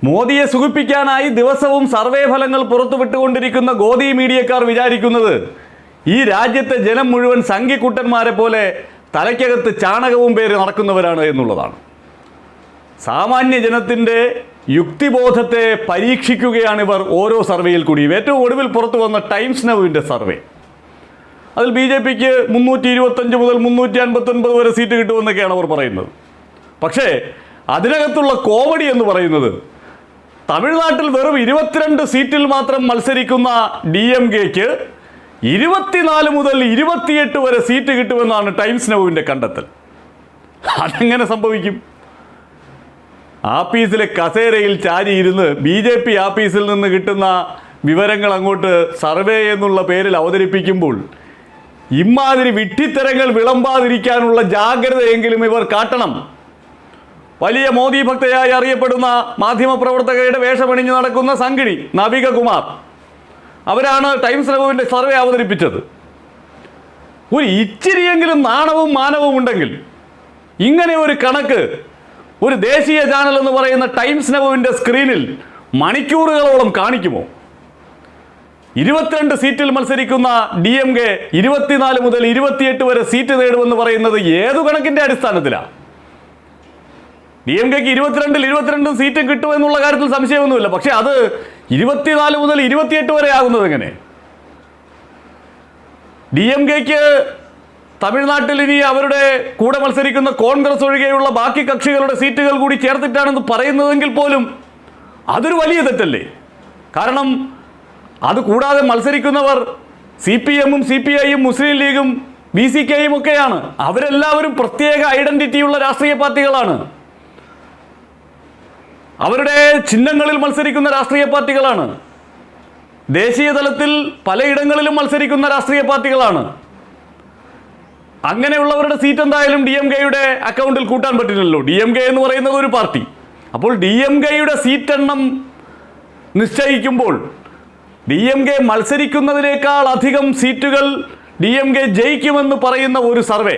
മോദിയെ സുഖിപ്പിക്കാനായി ദിവസവും സർവേ ഫലങ്ങൾ പുറത്തുവിട്ടുകൊണ്ടിരിക്കുന്ന ഗോദി മീഡിയക്കാർ വിചാരിക്കുന്നത് ഈ രാജ്യത്തെ ജനം മുഴുവൻ സംഘിക്കുട്ടന്മാരെ പോലെ തലയ്ക്കകത്ത് ചാണകവും പേര് നടക്കുന്നവരാണ് എന്നുള്ളതാണ്. സാമാന്യ ജനത്തിൻ്റെ യുക്തിബോധത്തെ പരീക്ഷിക്കുകയാണ് ഇവർ ഓരോ സർവേയിൽ കൂടിയും. ഏറ്റവും ഒടുവിൽ പുറത്തു വന്ന ടൈംസ് നൗവിൻ്റെ സർവേ, അതിൽ BJPക്ക് 325 മുതൽ 359 വരെ സീറ്റ് കിട്ടുമെന്നൊക്കെയാണ് അവർ പറയുന്നത്. പക്ഷേ അതിനകത്തുള്ള കോമഡി എന്ന് പറയുന്നത് തമിഴ്നാട്ടിൽ വെറും 22 സീറ്റിൽ മാത്രം മത്സരിക്കുന്ന DMKക്ക് 24 മുതൽ 28 വരെ സീറ്റ് കിട്ടുമെന്നാണ് ടൈംസ് നൗവിൻ്റെ കണ്ടെത്തൽ. അതെങ്ങനെ സംഭവിക്കും? ആപ്പീസിലെ കസേരയിൽ ചാരിയിരുന്ന് BJP ആപ്പീസിൽ നിന്ന് കിട്ടുന്ന വിവരങ്ങൾ അങ്ങോട്ട് സർവേ എന്നുള്ള പേരിൽ അവതരിപ്പിക്കുമ്പോൾ ഇമാതിരി വിഡ്ഢിത്തരങ്ങൾ വിളമ്പാതിരിക്കാനുള്ള ജാഗ്രതയെങ്കിലും ഇവർ കാട്ടണം. വലിയ മോദി ഭക്തയായി അറിയപ്പെടുന്ന മാധ്യമപ്രവർത്തകയുടെ വേഷമണിഞ്ഞ് നടക്കുന്ന സംഘിണി നവിക കുമാർ, അവരാണ് ടൈംസ് നൗവിൻ്റെ സർവേ അവതരിപ്പിച്ചത്. ഒരു ഇച്ചിരിയെങ്കിലും നാണവും മാനവും ഉണ്ടെങ്കിൽ ഇങ്ങനെ ഒരു കണക്ക് ഒരു ദേശീയ ചാനൽ എന്ന് പറയുന്ന ടൈംസ് നൗവിൻ്റെ സ്ക്രീനിൽ മണിക്കൂറുകളോളം കാണിക്കുമോ? 22 സീറ്റിൽ മത്സരിക്കുന്ന DMK 24 മുതൽ 28 വരെ സീറ്റ് നേടുമെന്ന് പറയുന്നത് ഏതു കണക്കിൻ്റെ അടിസ്ഥാനത്തിലാണ്? DMKക്ക് 22 സീറ്റും കിട്ടുമെന്നുള്ള കാര്യത്തിൽ സംശയമൊന്നുമില്ല. പക്ഷേ അത് 24 മുതൽ 28 വരെ ആകുന്നത് എങ്ങനെ? DMKക്ക് തമിഴ്നാട്ടിൽ ഇനി അവരുടെ കൂടെ മത്സരിക്കുന്ന കോൺഗ്രസ് ഒഴികെയുള്ള ബാക്കി കക്ഷികളുടെ സീറ്റുകൾ കൂടി ചേർത്തിട്ടാണെന്ന് പറയുന്നതെങ്കിൽ പോലും അതൊരു വലിയ തെറ്റല്ലേ? കാരണം അത് കൂടാതെ മത്സരിക്കുന്നവർ CPM-ഉം CPI-യും മുസ്ലിം ലീഗും VCKയും ഒക്കെയാണ്. അവരെല്ലാവരും പ്രത്യേക ഐഡന്റിറ്റിയുള്ള രാഷ്ട്രീയ പാർട്ടികളാണ്. അവരുടെ ചിഹ്നങ്ങളിൽ മത്സരിക്കുന്ന രാഷ്ട്രീയ പാർട്ടികളാണ്. ദേശീയ തലത്തിൽ പലയിടങ്ങളിലും മത്സരിക്കുന്ന രാഷ്ട്രീയ പാർട്ടികളാണ്. അങ്ങനെയുള്ളവരുടെ സീറ്റ് എന്തായാലും DMKയുടെ അക്കൗണ്ടിൽ കൂട്ടാൻ പറ്റില്ലല്ലോ. DMK എന്ന് പറയുന്നത് ഒരു പാർട്ടി. അപ്പോൾ DMKയുടെ സീറ്റ് എണ്ണം നിശ്ചയിക്കുമ്പോൾ DMK മത്സരിക്കുന്നതിനേക്കാൾ അധികം സീറ്റുകൾ DMK ജയിക്കുമെന്ന് പറയുന്ന ഒരു സർവേ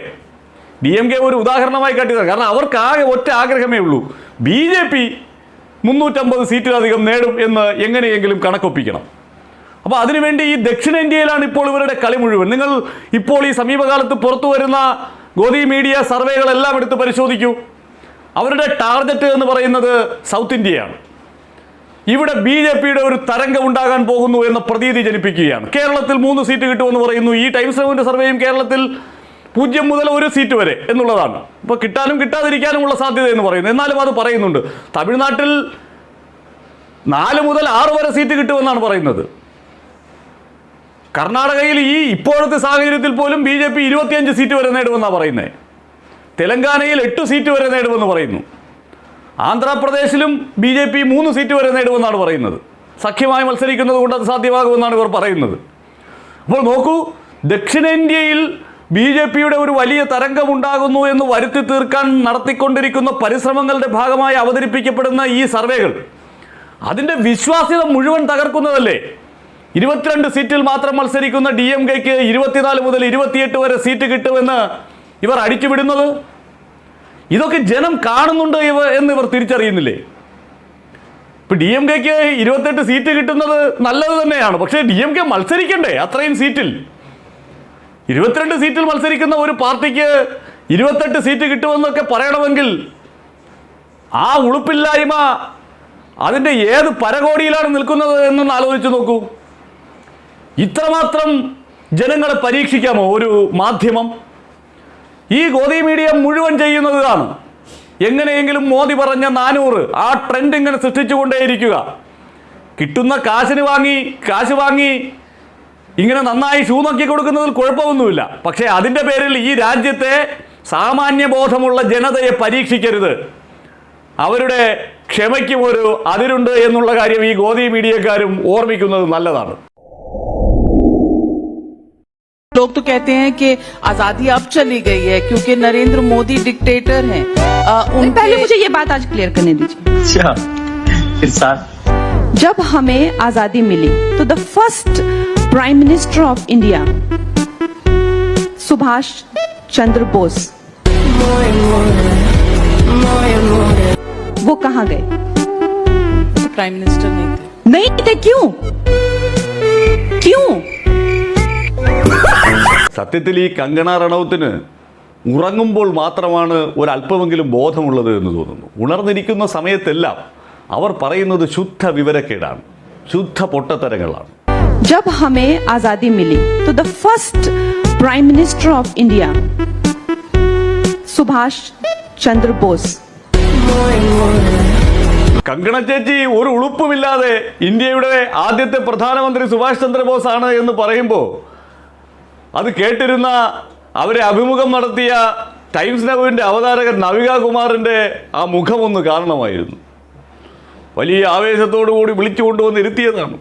DMK ഒരു ഉദാഹരണമായി കാട്ടിയതാണ്. കാരണം അവർക്ക് ആകെ ഒറ്റ ആഗ്രഹമേ ഉള്ളൂ, BJP 350 സീറ്റിലധികം നേടും എന്ന് എങ്ങനെയെങ്കിലും കണക്കൊപ്പിക്കണം. അപ്പോൾ അതിനുവേണ്ടി ഈ ദക്ഷിണേന്ത്യയിലാണ് ഇപ്പോൾ ഇവരുടെ കളി മുഴുവൻ. നിങ്ങൾ ഇപ്പോൾ ഈ സമീപകാലത്ത് പുറത്തു വരുന്ന ഗോദി മീഡിയ സർവേകളെല്ലാം എടുത്ത് പരിശോധിക്കൂ. അവരുടെ ടാർഗറ്റ് എന്ന് പറയുന്നത് സൗത്ത് ഇന്ത്യയാണ്. ഇവിടെ BJPയുടെ ഒരു തരംഗം ഉണ്ടാകാൻ പോകുന്നു എന്ന പ്രതീതി ജനിപ്പിക്കുകയാണ്. കേരളത്തിൽ 3 സീറ്റ് കിട്ടുമെന്ന് പറയുന്നു. ഈ ടൈംസ് നൗവിൻ്റെ സർവേയും കേരളത്തിൽ 0 മുതൽ 1 സീറ്റ് വരെ എന്നുള്ളതാണ്. ഇപ്പോൾ കിട്ടാനും കിട്ടാതിരിക്കാനുമുള്ള സാധ്യത എന്ന് പറയുന്നു. എന്നാലും അത് പറയുന്നുണ്ട്. തമിഴ്നാട്ടിൽ 4 മുതൽ 6 വരെ സീറ്റ് കിട്ടുമെന്നാണ് പറയുന്നത്. കർണാടകയിൽ ഈ ഇപ്പോഴത്തെ സാഹചര്യത്തിൽ പോലും BJP 25 സീറ്റ് വരെ നേടുമെന്നാണ് പറയുന്നത്. തെലങ്കാനയിൽ 8 സീറ്റ് വരെ നേടുമെന്ന് പറയുന്നു. ആന്ധ്രാപ്രദേശിലും BJP 3 സീറ്റ് വരെ നേടുമെന്നാണ് പറയുന്നത്. സഖ്യമായി മത്സരിക്കുന്നത് കൊണ്ട് അത് സാധ്യമാകുമെന്നാണ് ഇവർ പറയുന്നത്. അപ്പോൾ നോക്കൂ, ദക്ഷിണേന്ത്യയിൽ BJPയുടെ ഒരു വലിയ തരംഗമുണ്ടാകുന്നു എന്ന് വരുത്തി തീർക്കാൻ നടത്തിക്കൊണ്ടിരിക്കുന്ന പരിശ്രമങ്ങളുടെ ഭാഗമായി അവതരിപ്പിക്കപ്പെടുന്ന ഈ സർവേകൾ അതിൻ്റെ വിശ്വാസ്യത മുഴുവൻ തകർക്കുന്നതല്ലേ? 22 സീറ്റിൽ മാത്രം മത്സരിക്കുന്ന DMKക്ക് 24 മുതൽ 28 വരെ സീറ്റ് കിട്ടുമെന്ന് ഇവർ അടിച്ചുവിടുന്നത്, ഇതൊക്കെ ജനം കാണുന്നുണ്ട് എന്നിവർ തിരിച്ചറിയുന്നില്ലേ? ഇപ്പം DMKക്ക് 28 സീറ്റ് കിട്ടുന്നത് നല്ലത് തന്നെയാണ്. പക്ഷേ DMK മത്സരിക്കണ്ടേ അത്രയും സീറ്റിൽ? 22 സീറ്റിൽ മത്സരിക്കുന്ന ഒരു പാർട്ടിക്ക് 28 സീറ്റ് കിട്ടുമെന്നൊക്കെ പറയണമെങ്കിൽ ആ ഉളുപ്പില്ലായ്മ അതിൻ്റെ ഏത് പരകോടിയിലാണ് നിൽക്കുന്നത് എന്നൊന്ന് ആലോചിച്ച് നോക്കൂ. ഇത്രമാത്രം ജനങ്ങളെ പരീക്ഷിക്കാമോ ഒരു മാധ്യമം? ഈ ഗോദി മീഡിയ മുഴുവൻ ചെയ്യുന്നത് ഇതാണ്. എങ്ങനെയെങ്കിലും മോദി പറഞ്ഞ 400 ആ ട്രെൻഡ് ഇങ്ങനെ സൃഷ്ടിച്ചുകൊണ്ടേയിരിക്കുക. കിട്ടുന്ന കാശ് വാങ്ങി ഇങ്ങനെ നന്നായി ഷൂ നോക്കി കൊടുക്കുന്നതിൽ കുഴപ്പമൊന്നുമില്ല. പക്ഷേ അതിൻ്റെ പേരിൽ ഈ രാജ്യത്തെ സാമാന്യബോധമുള്ള ജനതയെ പരീക്ഷിക്കരുത്. അവരുടെ ക്ഷമയ്ക്കും ഒരു അതിരുണ്ട് എന്നുള്ള കാര്യം ഈ ഗോദി മീഡിയക്കാരും ഓർമ്മിക്കുന്നത് നല്ലതാണ്. लोग तो कहते हैं कि आजादी अब चली गई है क्योंकि नरेंद्र मोदी डिक्टेटर हैं। पहले मुझे ये बात आज क्लियर करने दीजिए। अच्छा, फिर साथ जब हमें आजादी मिली तो the first prime minister of India Subhash Chandra Bose वो कहाँ गए? प्राइम मिनिस्टर नहीं थे। नहीं थे, क्यों क्यों? സത്യത്തിൽ ഈ കങ്കണ റണൌത്തിന് ഉറങ്ങുമ്പോൾ മാത്രമാണ് ഒരല്പമെങ്കിലും ബോധമുള്ളത് എന്ന് തോന്നുന്നു. ഉണർന്നിരിക്കുന്ന സമയത്തെല്ലാം അവർ പറയുന്നത് ശുദ്ധ വിവരക്കേടാണ്, ശുദ്ധ പൊട്ടത്തരങ്ങളാണ്. जब हमें आजादी मिली तो the first prime minister of India Subhash Chandra Bose. Kangana ചേച്ചി ഒരു ഉളുപ്പുമില്ലാതെ ഇന്ത്യയുടെ ആദ്യത്തെ പ്രധാനമന്ത്രി സുഭാഷ് ചന്ദ്രബോസ് ആണ് എന്ന് പറയുമ്പോൾ അത് കേട്ടിരുന്ന അവരെ അഭിമുഖം നടത്തിയ ടൈംസ് നൗവിൻ്റെ അവതാരകൻ നവിക കുമാറിൻ്റെ ആ മുഖമൊന്ന് കാണണമായിരുന്നു. വലിയ ആവേശത്തോടു കൂടി വിളിച്ചു കൊണ്ടുവന്ന് ഇരുത്തിയതാണ്.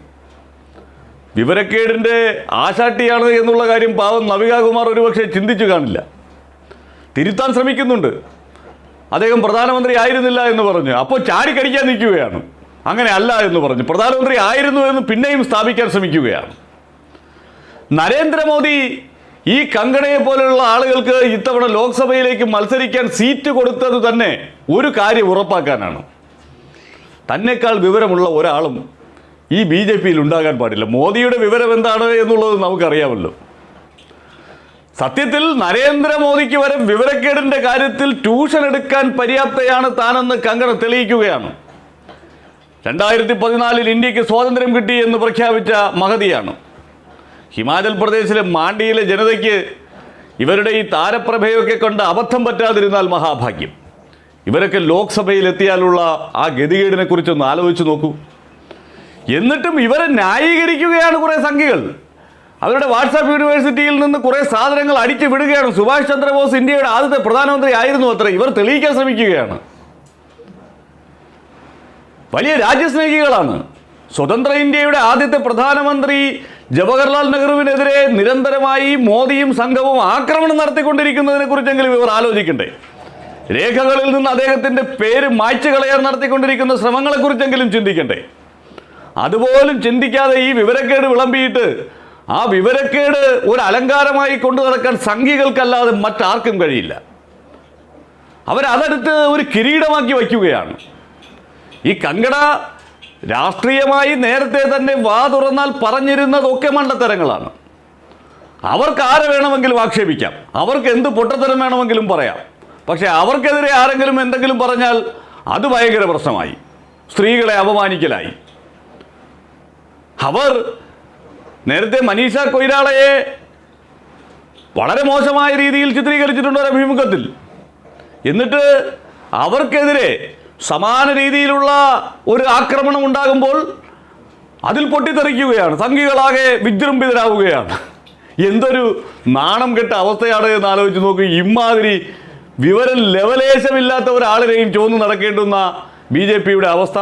വിവരക്കേടിൻ്റെ ആശാട്ടിയാണ് എന്നുള്ള കാര്യം പാവം നവിക കുമാർ ഒരുപക്ഷെ ചിന്തിച്ചു കാണില്ല. തിരുത്താൻ ശ്രമിക്കുന്നുണ്ട്. അദ്ദേഹം പ്രധാനമന്ത്രി ആയിരുന്നില്ല എന്ന് പറഞ്ഞു, അപ്പോൾ ചാടിക്കടിക്കാൻ നിൽക്കുകയാണ്. അങ്ങനെ അല്ല എന്ന് പറഞ്ഞു, പ്രധാനമന്ത്രി ആയിരുന്നു എന്ന് പിന്നെയും സ്ഥാപിക്കാൻ ശ്രമിക്കുകയാണ്. നരേന്ദ്രമോദി ഈ കങ്കണയെ പോലെയുള്ള ആളുകൾക്ക് ഇത്തവണ ലോക്സഭയിലേക്ക് മത്സരിക്കാൻ സീറ്റ് കൊടുത്തത് തന്നെ ഒരു കാര്യം ഉറപ്പാക്കാനാണ്. തന്നെക്കാൾ വിവരമുള്ള ഒരാളും ഈ BJPയിൽ ഉണ്ടാകാൻ പാടില്ല. മോദിയുടെ വിവരം എന്താണ് എന്നുള്ളത് നമുക്കറിയാമല്ലോ. സത്യത്തിൽ നരേന്ദ്രമോദിക്ക് വരെ വിവരക്കേടിൻ്റെ കാര്യത്തിൽ ട്യൂഷൻ എടുക്കാൻ പര്യാപ്തയാണ് താനെന്ന് കങ്കണ തെളിയിക്കുകയാണ്. 2014 ഇന്ത്യക്ക് സ്വാതന്ത്ര്യം കിട്ടി എന്ന് പ്രഖ്യാപിച്ച മഹതിയാണ്. ഹിമാചൽ പ്രദേശിലെ മാണ്ഡിയിലെ ജനതയ്ക്ക് ഇവരുടെ ഈ താരപ്രഭയൊക്കെ കൊണ്ട് അബദ്ധം പറ്റാതിരുന്നാൽ മഹാഭാഗ്യം. ഇവരൊക്കെ ലോക്സഭയിൽ എത്തിയാലുള്ള ആ ഗതികേടിനെ കുറിച്ചൊന്ന് ആലോചിച്ച് നോക്കൂ. എന്നിട്ടും ഇവരെ ന്യായീകരിക്കുകയാണ് കുറേ സംഖ്യകൾ. അവരുടെ വാട്സാപ്പ് യൂണിവേഴ്സിറ്റിയിൽ നിന്ന് കുറേ സാധനങ്ങൾ അടിച്ചു വിടുകയാണ്. സുഭാഷ് ചന്ദ്രബോസ് ഇന്ത്യയുടെ ആദ്യത്തെ പ്രധാനമന്ത്രി ആയിരുന്നു അത്ര ഇവർ തെളിയിക്കാൻ ശ്രമിക്കുകയാണ്. വലിയ രാജ്യസ്നേഹികളാണ്. സ്വതന്ത്ര ഇന്ത്യയുടെ ആദ്യത്തെ പ്രധാനമന്ത്രി ജവഹർലാൽ നെഹ്റുവിനെതിരെ നിരന്തരമായി മോദിയും സംഘവും ആക്രമണം നടത്തിക്കൊണ്ടിരിക്കുന്നതിനെ കുറിച്ചെങ്കിലും ഇവർ ആലോചിക്കണ്ടേ? രേഖകളിൽ നിന്ന് അദ്ദേഹത്തിൻ്റെ പേര് മായ്ച്ചു കളയാൻ നടത്തിക്കൊണ്ടിരിക്കുന്ന ശ്രമങ്ങളെക്കുറിച്ചെങ്കിലും ചിന്തിക്കണ്ടേ? അതുപോലും ചിന്തിക്കാതെ ഈ വിവരക്കേട് വിളമ്പിയിട്ട് ആ വിവരക്കേട് ഒരു അലങ്കാരമായി കൊണ്ടു നടക്കാൻ സംഘികൾക്കല്ലാതെ മറ്റാർക്കും കഴിയില്ല. അവരതെടുത്ത് ഒരു കിരീടമാക്കി വയ്ക്കുകയാണ്. ഈ കങ്കണ രാഷ്ട്രീയമായി നേരത്തെ തന്നെ വാ തുറന്നാൽ പറഞ്ഞിരുന്നതൊക്കെ മണ്ടത്തരങ്ങളാണ്. അവർക്ക് ആരെ വേണമെങ്കിലും ആക്ഷേപിക്കാം, അവർക്ക് എന്ത് പൊട്ടത്തരം വേണമെങ്കിലും പറയാം. പക്ഷേ അവർക്കെതിരെ ആരെങ്കിലും എന്തെങ്കിലും പറഞ്ഞാൽ അത് ഭയങ്കര പ്രശ്നമായി, സ്ത്രീകളെ അപമാനിക്കലായി. അവർ നേരത്തെ മനീഷ കൊയ്രാളയെ വളരെ മോശമായ രീതിയിൽ ചിത്രീകരിച്ചിട്ടുണ്ട് ഒരു അഭിമുഖത്തിൽ. എന്നിട്ട് അവർക്കെതിരെ സമാന രീതിയിലുള്ള ഒരു ആക്രമണം ഉണ്ടാകുമ്പോൾ അതിൽ പൊട്ടിത്തെറിക്കുകയാണ്, സംഘികളാകെ വിജൃംഭിതരാകുകയാണ്. എന്തൊരു നാണം കെട്ട അവസ്ഥയാണ് എന്ന് ആലോചിച്ച് നോക്കൂ. ഇമാതിരി വിവരം ലെവലേശമില്ലാത്ത ഒരാളിനെയും ചോന്നു നടക്കേണ്ടുന്ന BJPയുടെ അവസ്ഥ.